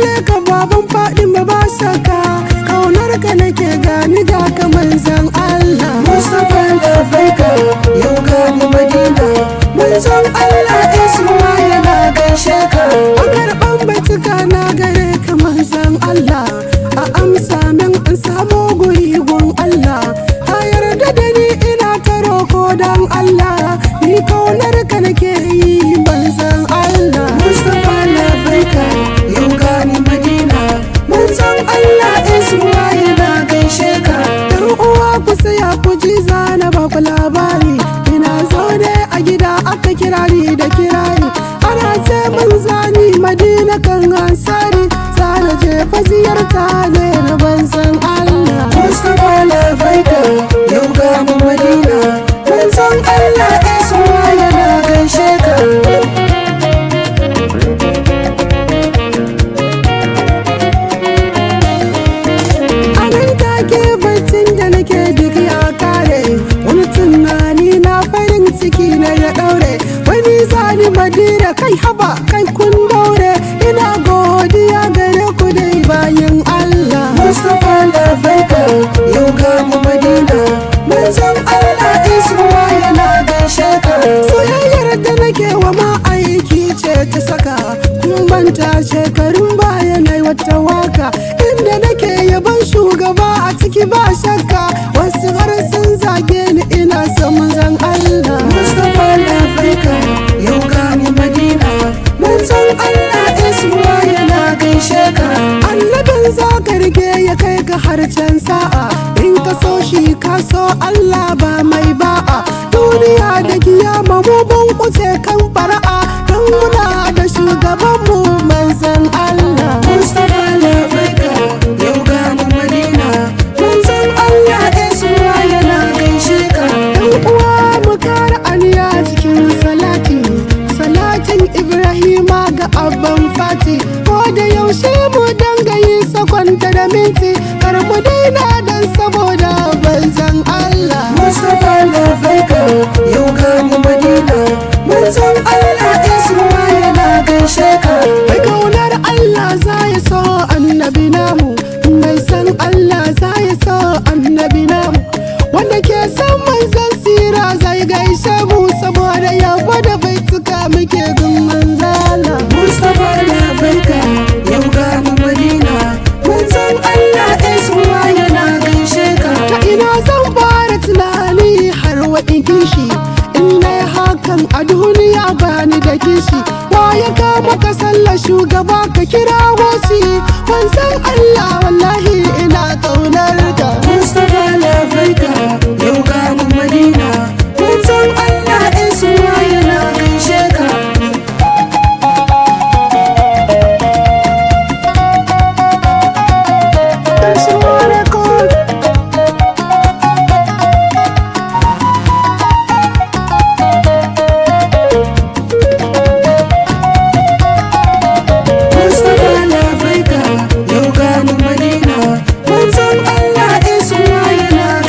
leka baban Fadima ba saka, kaunar ka nake gani ga ka manzan Allah. Mustapha labbaika yau gani Madina, manzan Allah Isma'il na gaishe ka. A karɓan baituka na gare ka manzan Allah, a amsa min in samu guri gun Allah. A yarda da ni ina ta roko dan Allah, ni kaunar ka nake yi manzan Allah. Mustapha labbaika yau gani Madina, manzan Allah Isma'il na gaishe ka. Yan uwa ku saya ku ji zana ba ku labari, ina zaune a gida aka kira ni da kirari, ana ce mun zani Madina kan ansari, zana je fa ziyarta ne na banzan Allah. Mustapha labbaika yau gani Madina, manzan Allah Isma'il na gaishe ka. Ciki na ya daure wani zani Madina, kai haba kai kun daure, ina godiya gare ku dai bayin Allah. Mustapha labbaika yau gani Madina, manzon Allah Isma'il na gaishe ka. Soyayyar da nake wa ma'aiki ce ta saka kun banta shekarun baya nai wata waka, inda nake yaban shugaba a ciki ba shakka, wasu har sun zage ni ina son manzon Allah. Mustapha labbaika yau gani Madina, manzon Allah Isma'il na gaishe ka. Annabin zaka rike ya kai ka har can sa'a, in ka so shi ka so Allah ba mai ba'a, duniya da kiyama mu bun kuce kan fara'a, don muna da shugabanmu manzon Allah. Mustapha labbaika yau gani Madina, manzon Allah Isma'il na gaishe ka. Yan uwa mu kara aniya cikin salatin Ibrahima ga abban Fati, ko da yaushe mu danga yi sakwanta da minti, kar mu daina dan saboda manzon Allah. Mustapha labbaika yau gani Madina, manzon Allah Isma'il na gaishe ka. Mai kaunar Allah za ya so annabi namu, mai san Allah za ya so annabi namu, wanda ke san manzon sira zai gaishe mu, saboda yabo da baituka muke gun manzala. Mustapha labbaika yau gani Madina, manzon Allah Isma'il na gaishe ka. Ta ina zan fara tunani har wa'in kishi, in dai hakan a duniya bani da kishi, wa ya kama ka sallar shugaba ka kira wasi manzon Allah.